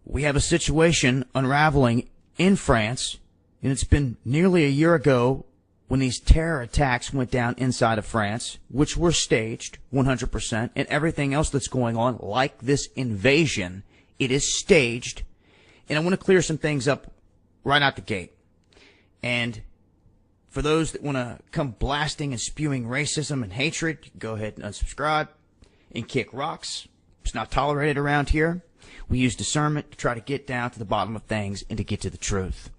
we have a situation unraveling in France, and it's been nearly a year ago when these terror attacks went down inside of France, which were staged 100%, and everything else that's going on, like this invasion, it is staged. And I want to clear some things up right out the gate. And for those that want to come blasting and spewing racism and hatred, you can go ahead and unsubscribe and kick rocks. It's not tolerated around here. We use discernment to try to get down to the bottom of things and to get to the truth.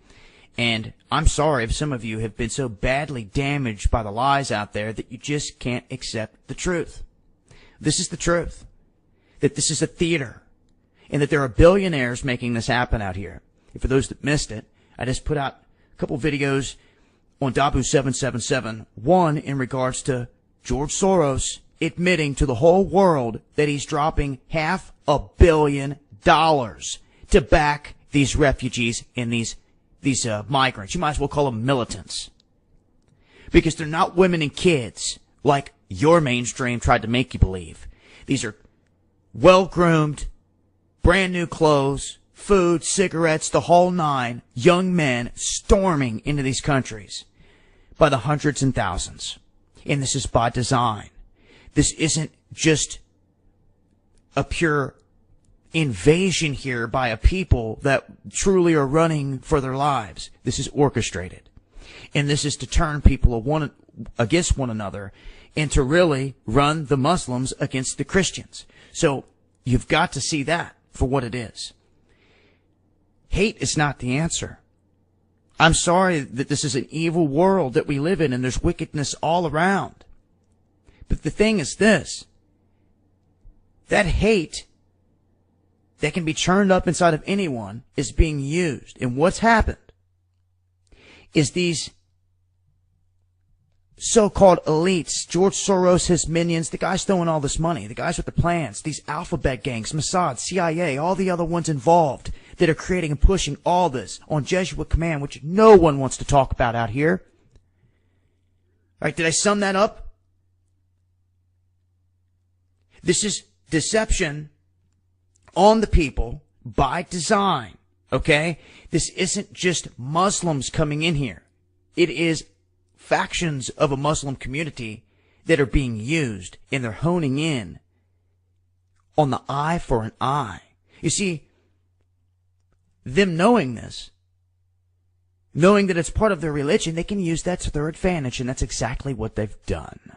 And I'm sorry if some of you have been so badly damaged by the lies out there that you just can't accept the truth. This is the truth. That this is a theater. And that there are billionaires making this happen out here. And for those that missed it, I just put out a couple videos on Dabu 777. One in regards to George Soros admitting to the whole world that he's dropping $500 million to back these refugees and these migrants. You might as well call them militants. Because they're not women and kids like your mainstream tried to make you believe. These are well-groomed, brand new clothes, food, cigarettes, the whole nine, young men storming into these countries by the hundreds and thousands. And this is by design. This isn't just a pure invasion here by a people that truly are running for their lives. This is orchestrated. And this is to turn people against one another and to really run the Muslims against the Christians. So you've got to see that for what it is. Hate is not the answer. I'm sorry that this is an evil world that we live in and there's wickedness all around. But the thing is this. That hate that can be churned up inside of anyone is being used. And what's happened is these so-called elites, George Soros, his minions, the guys throwing all this money, the guys with the plans, these alphabet gangs, Mossad, CIA, all the other ones involved that are creating and pushing all this on Jesuit command, which no one wants to talk about out here. All right, did I sum that up? This is deception on the people by design, okay? This isn't just Muslims coming in here. It is factions of a Muslim community that are being used, and they're honing in on the eye for an eye. You see, them knowing this, knowing that it's part of their religion, they can use that to their advantage, and that's exactly what they've done.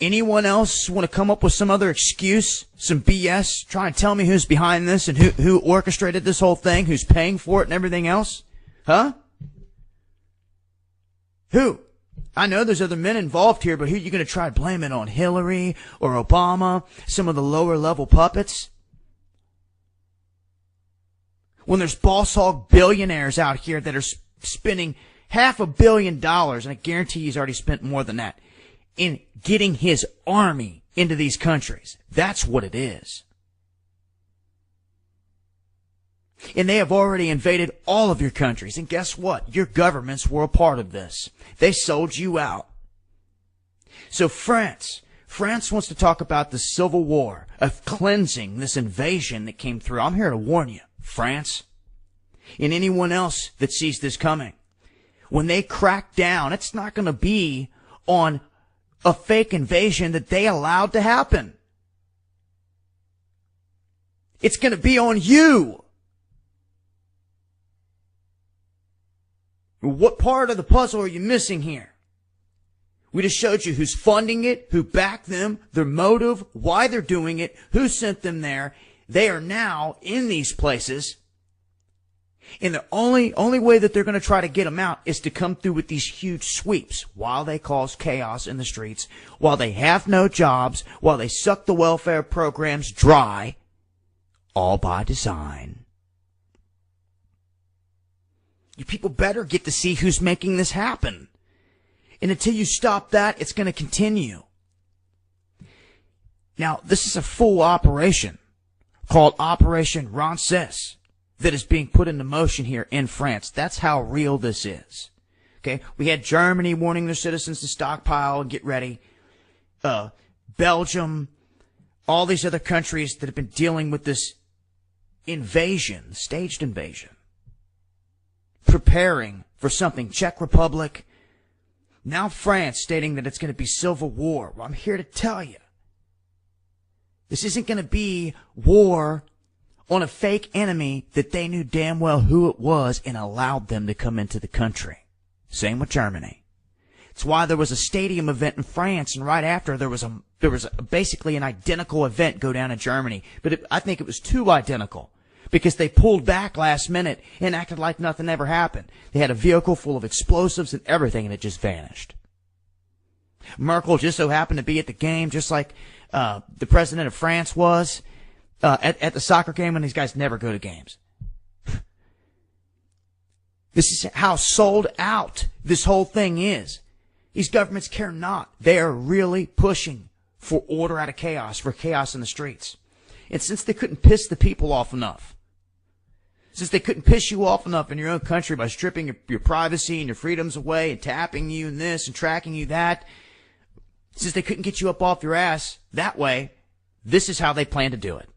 Anyone else want to come up with some other excuse, some BS, try and tell me who's behind this and who orchestrated this whole thing, who's paying for it and everything else? Huh? Who? I know there's other men involved here, but who are you going to try to blame it on? Hillary or Obama? Some of the lower level puppets? When there's boss hog billionaires out here that are spending $500 million, and I guarantee he's already spent more than that, in getting his army into these countries. That's what it is. And they have already invaded all of your countries. And guess what? Your governments were a part of this. They sold you out. So France wants to talk about the civil war of cleansing this invasion that came through. I'm here to warn you, France, and anyone else that sees this coming. When they crack down, it's not going to be on a fake invasion that they allowed to happen. It's going to be on you. What part of the puzzle are you missing here? We just showed you who's funding it, who backed them, their motive, why they're doing it, who sent them there. They are now in these places. And the only way that they're going to try to get them out is to come through with these huge sweeps while they cause chaos in the streets, while they have no jobs, while they suck the welfare programs dry, all by design. You people better get to see who's making this happen. And until you stop that, it's going to continue. Now, this is a full operation called Operation Rances that is being put into motion here in France. That's how real this is. Okay? We had Germany warning their citizens to stockpile and get ready. Belgium, all these other countries that have been dealing with this invasion, staged invasion, preparing for something. Czech Republic, now France stating that it's going to be civil war. Well, I'm here to tell you, this isn't going to be war on a fake enemy that they knew damn well who it was and allowed them to come into the country. Same with Germany. It's why there was a stadium event in France, and right after there was basically an identical event go down in Germany. But I think it was too identical, because they pulled back last minute and acted like nothing ever happened. They had a vehicle full of explosives and everything, and it just vanished. Merkel just so happened to be at the game, just like the president of France was at the soccer game, and these guys never go to games. This is how sold out this whole thing is. These governments care not. They are really pushing for order out of chaos, for chaos in the streets. And since they couldn't piss the people off enough, since they couldn't piss you off enough in your own country by stripping your privacy and your freedoms away and tapping you and this and tracking you that, since they couldn't get you up off your ass that way, this is how they plan to do it.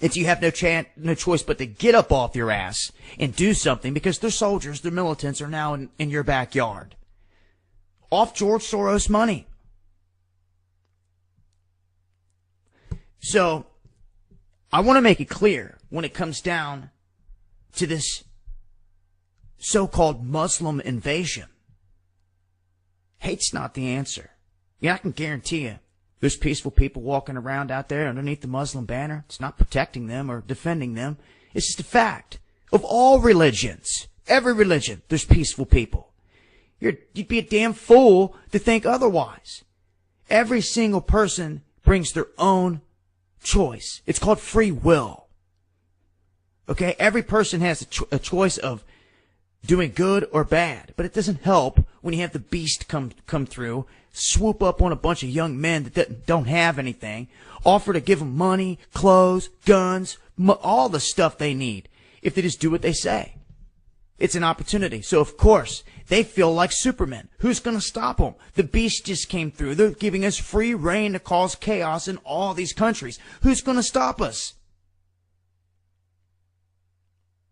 And you have no choice but to get up off your ass and do something, because their soldiers, their militants are now in your backyard. Off George Soros money. So, I want to make it clear when it comes down to this so-called Muslim invasion. Hate's not the answer. Yeah, I can guarantee you, there's peaceful people walking around out there underneath the Muslim banner. It's not protecting them or defending them. It's just a fact. Of all religions, every religion, there's peaceful people. You'd be a damn fool to think otherwise. Every single person brings their own choice. It's called free will. Okay? Every person has a choice of doing good or bad. But it doesn't help when you have the beast come through, swoop up on a bunch of young men that don't have anything, offer to give them money, clothes, guns, all the stuff they need if they just do what they say. It's an opportunity. So, of course, they feel like Superman. Who's going to stop them? The beast just came through. They're giving us free reign to cause chaos in all these countries. Who's going to stop us?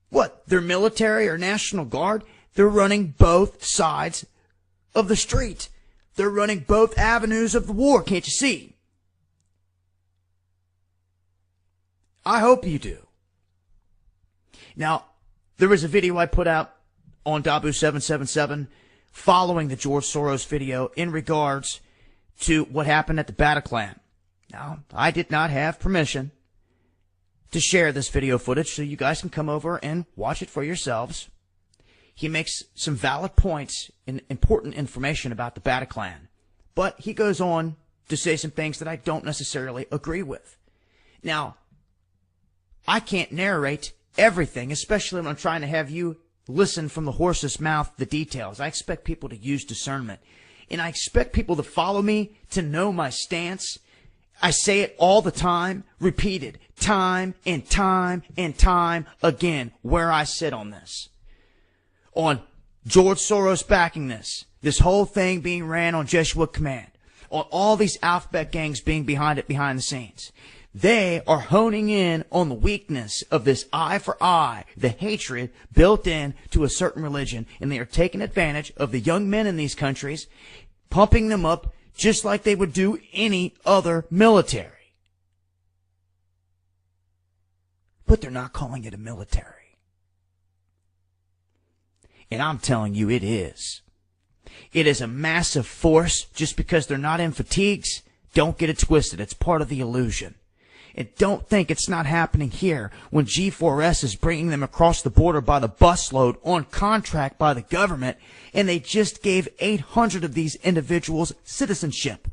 What? Their military or National Guard? They're running both sides of the street. They're running both avenues of the war. Can't you see? I hope you do. Now, there was a video I put out on Dabu777 following the George Soros video in regards to what happened at the Bataclan. Now, I did not have permission to share this video footage, so you guys can come over and watch it for yourselves. He makes some valid points and important information about the Bataclan, but he goes on to say some things that I don't necessarily agree with. Now, I can't narrate everything, especially when I'm trying to have you listen from the horse's mouth the details. I expect people to use discernment, and I expect people to follow me, to know my stance. I say it all the time, repeated, time and time and time again, where I sit on this. On George Soros backing this whole thing being ran on Jesuit command, on all these alphabet gangs being behind it behind the scenes. They are honing in on the weakness of this eye for eye, the hatred built in to a certain religion, and they are taking advantage of the young men in these countries, pumping them up just like they would do any other military. But they're not calling it a military. And I'm telling you, it is. It is a massive force. Just because they're not in fatigues, don't get it twisted. It's part of the illusion. And don't think it's not happening here when G4S is bringing them across the border by the busload on contract by the government, and they just gave 800 of these individuals citizenship.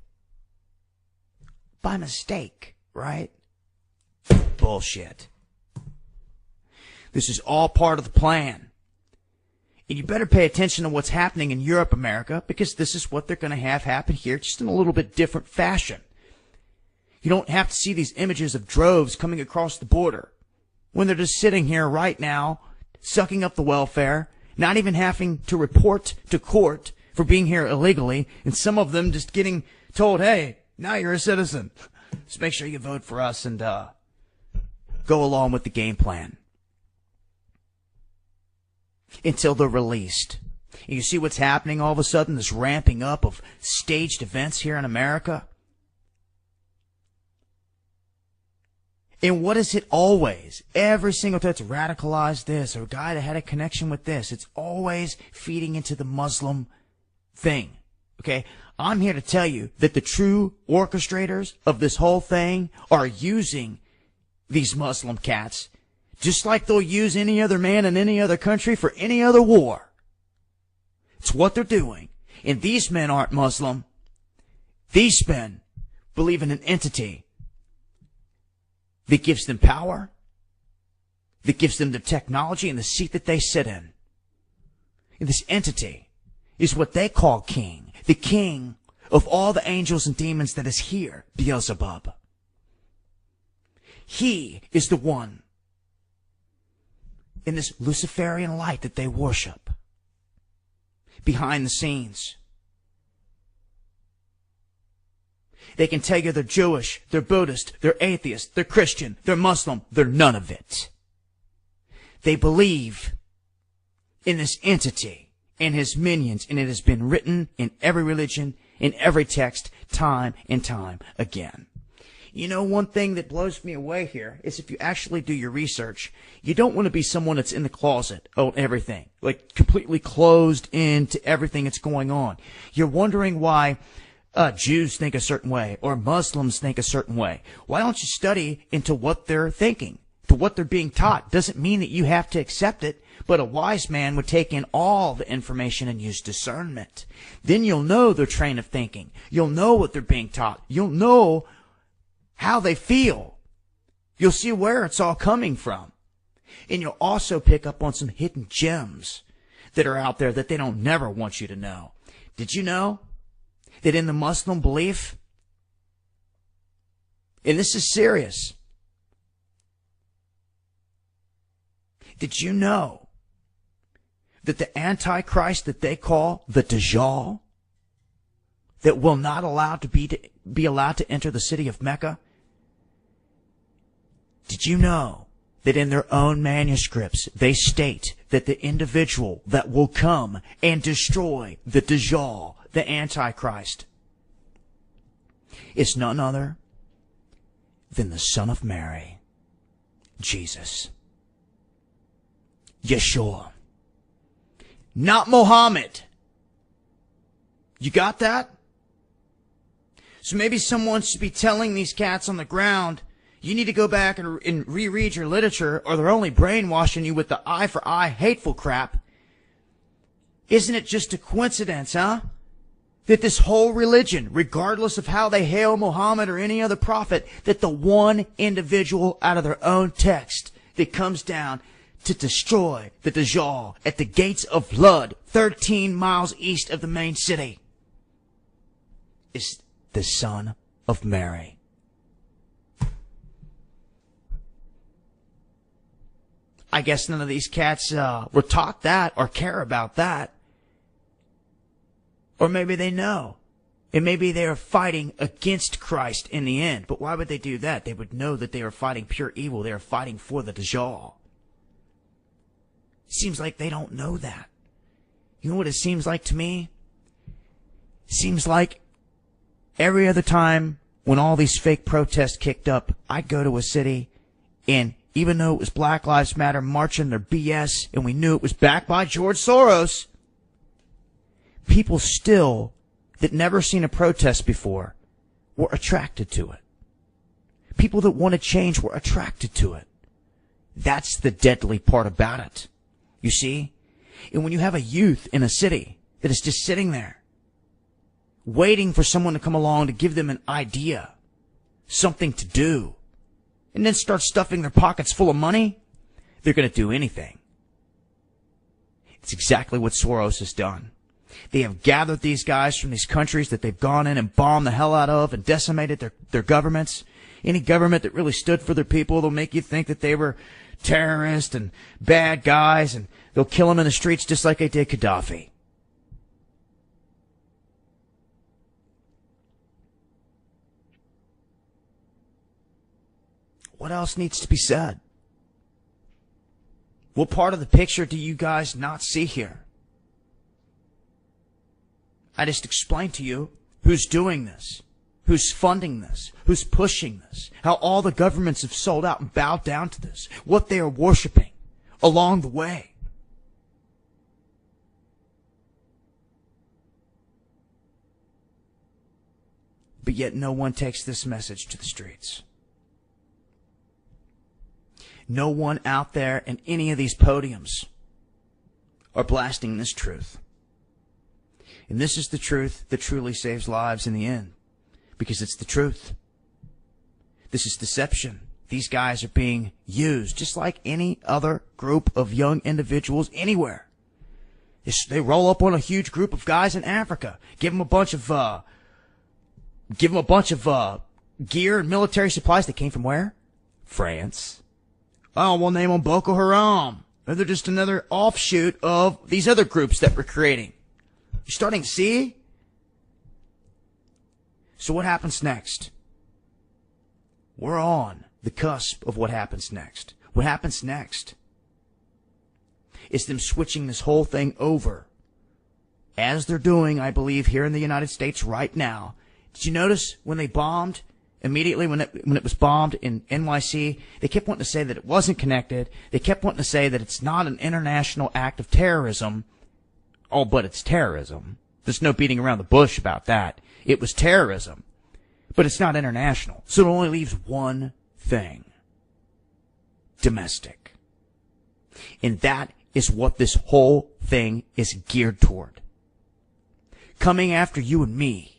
By mistake, right? Bullshit. This is all part of the plan. And you better pay attention to what's happening in Europe, America, because this is what they're going to have happen here, just in a little bit different fashion. You don't have to see these images of droves coming across the border when they're just sitting here right now, sucking up the welfare, not even having to report to court for being here illegally, and some of them just getting told, hey, Now you're a citizen. Just make sure you vote for us and go along with the game plan. Until they're released. And you see what's happening all of a sudden, this ramping up of staged events here in America? And what is it always? Every single time it's radicalized this, or a guy that had a connection with this. It's always feeding into the Muslim thing. Okay? I'm here to tell you that the true orchestrators of this whole thing are using these Muslim cats just like they'll use any other man in any other country for any other war. It's what they're doing. And these men aren't Muslim. These men believe in an entity that gives them power, that gives them the technology and the seat that they sit in. And this entity is what they call king, the king of all the angels and demons that is here, Beelzebub. He is the one in this Luciferian light that they worship behind the scenes. They can tell you they're Jewish, they're Buddhist, they're atheist, they're Christian, they're Muslim. They're none of it. They believe in this entity and his minions, and it has been written in every religion, in every text, time and time again. You know, one thing that blows me away here is if you actually do your research, you don't want to be someone that's in the closet on everything, like completely closed into everything that's going on. You're wondering why Jews think a certain way or Muslims think a certain way. Why don't you study into what they're thinking, to what they're being taught? Doesn't mean that you have to accept it, but a wise man would take in all the information and use discernment. Then you'll know their train of thinking. You'll know what they're being taught. You'll know how they feel. You'll see where it's all coming from. And you'll also pick up on some hidden gems that are out there that they don't never want you to know. Did you know that in the Muslim belief, and this is serious, did you know that the Antichrist that they call the Dajjal, that will not allow to be allowed to enter the city of Mecca? Did you know that in their own manuscripts they state that the individual that will come and destroy the Dajjal, the Antichrist, is none other than the Son of Mary, Jesus, Yeshua, not Mohammed. You got that? So maybe someone should be telling these cats on the ground, you need to go back and reread your literature, or they're only brainwashing you with the eye for eye hateful crap. Isn't it just a coincidence, huh? That this whole religion, regardless of how they hail Muhammad or any other prophet, that the one individual out of their own text that comes down to destroy the Dajjal at the gates of blood, 13 miles east of the main city, is the Son of Mary. I guess none of these cats were taught that or care about that. Or maybe they know. And maybe they are fighting against Christ in the end. But why would they do that? They would know that they are fighting pure evil. They are fighting for the Dajjal. Seems like they don't know that. You know what it seems like to me? It seems like every other time when all these fake protests kicked up, I'd go to a city, and even though it was Black Lives Matter marching their BS, and we knew it was backed by George Soros, people still, that never seen a protest before, were attracted to it. People that want to change were attracted to it. That's the deadly part about it. You see? And when you have a youth in a city that is just sitting there, waiting for someone to come along to give them an idea, something to do, and then start stuffing their pockets full of money, they're going to do anything. It's exactly what Soros has done. They have gathered these guys from these countries that they've gone in and bombed the hell out of and decimated their governments. Any government that really stood for their people, they'll make you think that they were terrorists and bad guys, and they'll kill them in the streets just like they did Gaddafi. What else needs to be said? What part of the picture do you guys not see here? I just explained to you who's doing this, who's funding this, who's pushing this, how all the governments have sold out and bowed down to this, what they are worshiping along the way. But yet no one takes this message to the streets. No one out there in any of these podiums are blasting this truth. And this is the truth that truly saves lives in the end. Because it's the truth. This is deception. These guys are being used just like any other group of young individuals anywhere. They roll up on a huge group of guys in Africa, give them a bunch of gear and military supplies that came from where? France. Oh, we'll name them Boko Haram. Or they're just another offshoot of these other groups that we're creating. You're starting to see? So what happens next? We're on the cusp of what happens next. What happens next is them switching this whole thing over. As they're doing, I believe, here in the United States right now. Did you notice when they bombed? Immediately when it was bombed in NYC, they kept wanting to say that it wasn't connected. They kept wanting to say that it's not an international act of terrorism. Oh, but it's terrorism. There's no beating around the bush about that. It was terrorism. But it's not international. So it only leaves one thing. Domestic. And that is what this whole thing is geared toward. Coming after you and me.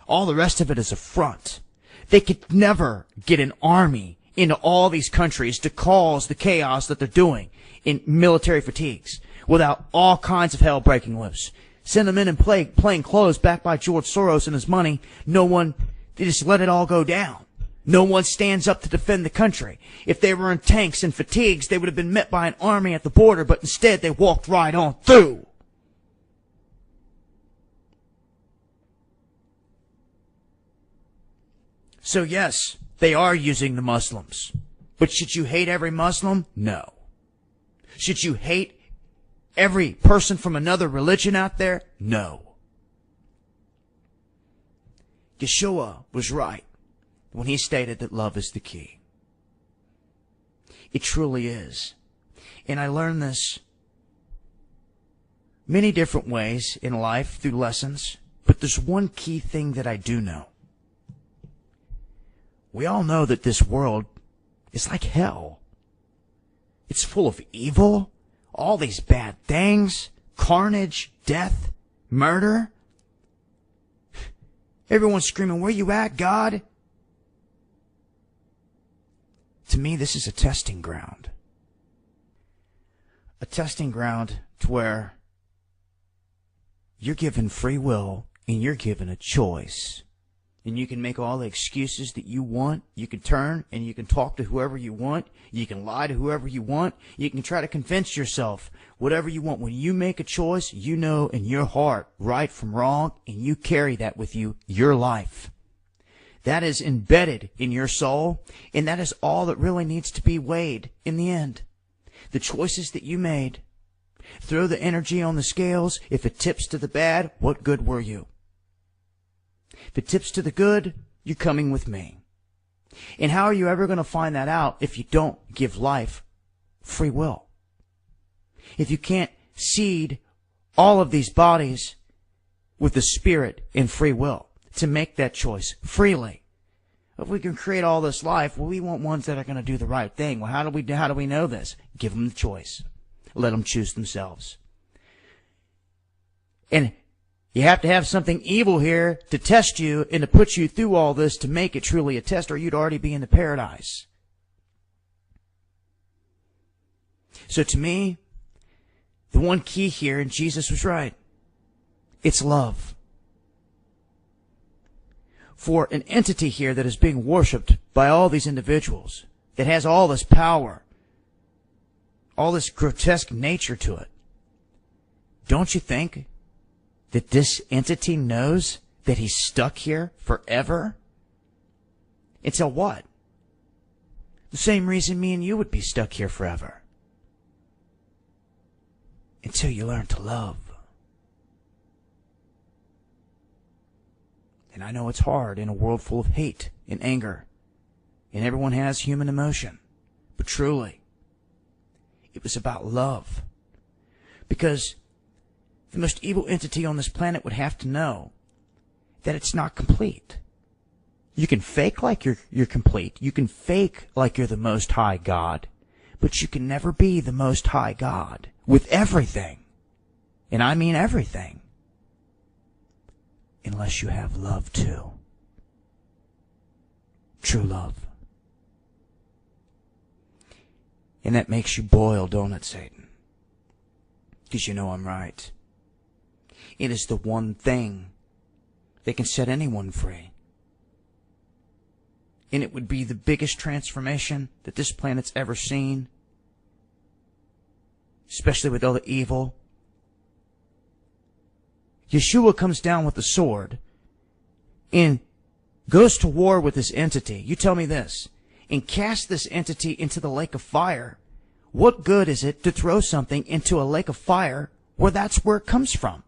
All the rest of it is a front. They could never get an army into all these countries to cause the chaos that they're doing in military fatigues without all kinds of hell breaking loose. Send them in plain clothes backed by George Soros and his money. They just let it all go down. No one stands up to defend the country. If they were in tanks and fatigues, they would have been met by an army at the border, but instead they walked right on through. So yes, they are using the Muslims. But should you hate every Muslim? No. Should you hate every person from another religion out there? No. Yeshua was right when he stated that love is the key. It truly is. And I learned this many different ways in life through lessons, but there's one key thing that I do know. We all know that this world is like hell. It's full of evil, all these bad things, carnage, death, murder. Everyone's screaming, "Where you at, God?" To me, this is a testing ground. A testing ground to where you're given free will and you're given a choice. And you can make all the excuses that you want. You can turn and you can talk to whoever you want. You can lie to whoever you want. You can try to convince yourself whatever you want. When you make a choice, you know in your heart right from wrong, and you carry that with you your life. That is embedded in your soul, and that is all that really needs to be weighed in the end. The choices that you made. Throw the energy on the scales. If it tips to the bad, what good were you? If it tips to the good, you're coming with me. And how are you ever going to find that out if you don't give life free will? If you can't seed all of these bodies with the Spirit and free will to make that choice freely. If we can create all this life, well, we want ones that are going to do the right thing. Well, how do we know this? Give them the choice. Let them choose themselves. And you have to have something evil here to test you and to put you through all this to make it truly a test, or you'd already be in the paradise. So to me, the one key here, and Jesus was right, it's love. For an entity here that is being worshipped by all these individuals, that has all this power, all this grotesque nature to it, don't you think that this entity knows that he's stuck here forever? Until what? The same reason me and you would be stuck here forever. Until you learn to love. And I know it's hard in a world full of hate and anger. And everyone has human emotion. But truly, it was about love. Because the most evil entity on this planet would have to know that it's not complete. You can fake like you're complete. You can fake like you're the Most High God. But you can never be the Most High God with everything. And I mean everything. Unless you have love too. True love. And that makes you boil, don't it, Satan? Because you know I'm right. It is the one thing that can set anyone free. And it would be the biggest transformation that this planet's ever seen. Especially with all the evil. Yeshua comes down with the sword and goes to war with this entity. You tell me this. And cast this entity into the lake of fire. What good is it to throw something into a lake of fire where that's where it comes from?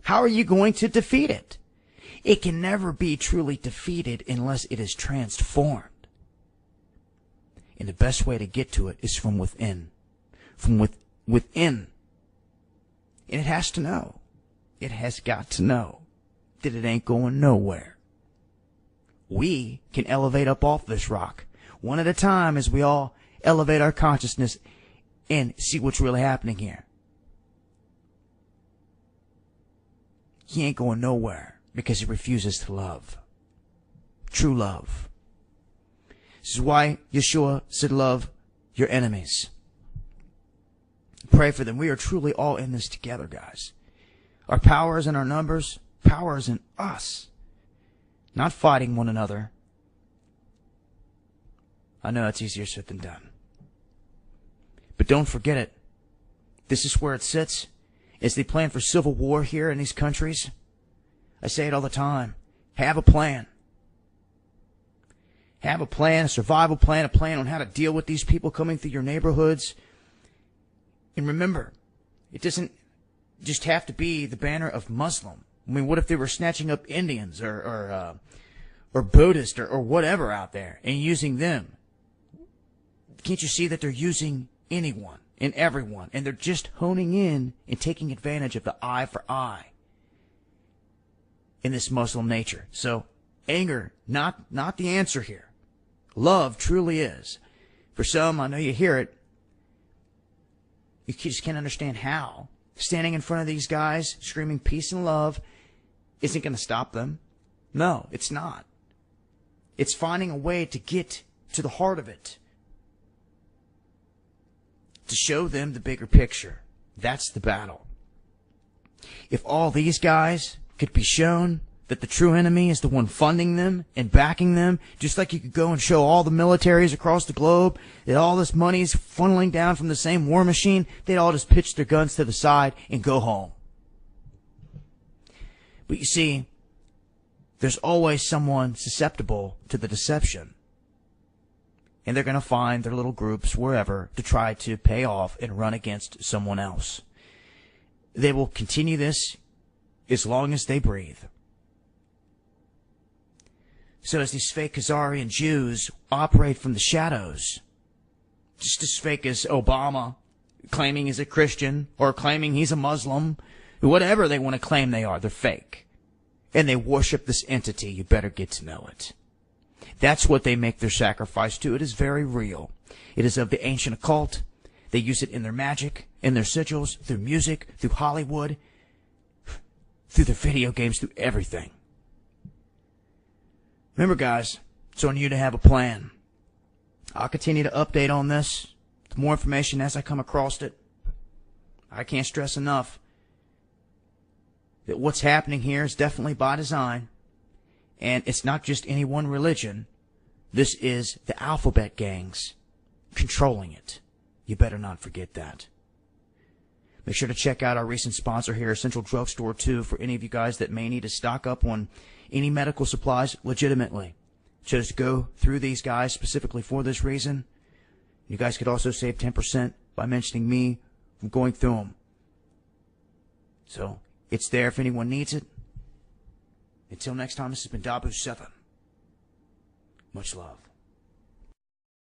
How are you going to defeat it? It can never be truly defeated unless it is transformed. And the best way to get to it is from within. From within. And it has to know. It has got to know that it ain't going nowhere. We can elevate up off this rock, one at a time, as we all elevate our consciousness and see what's really happening here. He ain't going nowhere because he refuses to love. True love. This is why Yeshua said, love your enemies. Pray for them. We are truly all in this together, guys. Our power is in our numbers. Power is in us. Not fighting one another. I know it's easier said than done. But don't forget it. This is where it sits. As they plan for civil war here in these countries. I say it all the time. Have a plan. Have a plan, a survival plan, a plan on how to deal with these people coming through your neighborhoods. And remember, it doesn't just have to be the banner of Muslim. I mean, what if they were snatching up Indians or Buddhist or whatever out there and using them? Can't you see that they're using anyone and everyone, and they're just honing in and taking advantage of the eye for eye in this Muslim nature? So anger, not the answer here. Love truly is. For some, I know you hear it, you just can't understand how standing in front of these guys screaming peace and love isn't going to stop them. No, it's not. It's finding a way to get to the heart of it. To show them the bigger picture. That's the battle. If all these guys could be shown that the true enemy is the one funding them and backing them, just like you could go and show all the militaries across the globe that all this money is funneling down from the same war machine, they'd all just pitch their guns to the side and go home. But you see, there's always someone susceptible to the deception. And they're going to find their little groups wherever to try to pay off and run against someone else. They will continue this as long as they breathe. So as these fake Khazarian Jews operate from the shadows, just as fake as Obama claiming he's a Christian or claiming he's a Muslim, whatever they want to claim they are, they're fake. And they worship this entity. You better get to know it. That's what they make their sacrifice to. It is very real. It is of the ancient occult. They use it in their magic, in their sigils, through music, through Hollywood, through their video games, through everything. Remember, guys, it's on you to have a plan. I'll continue to update on this. The more information as I come across it. I can't stress enough that what's happening here is definitely by design. And it's not just any one religion. This is the alphabet gangs controlling it. You better not forget that. Make sure to check out our recent sponsor here, Central Drugstore 2, for any of you guys that may need to stock up on any medical supplies legitimately. just go through these guys specifically for this reason. You guys could also save 10% by mentioning me from going through them. So, it's there if anyone needs it. Until next time, this has been Dabu7. Much love.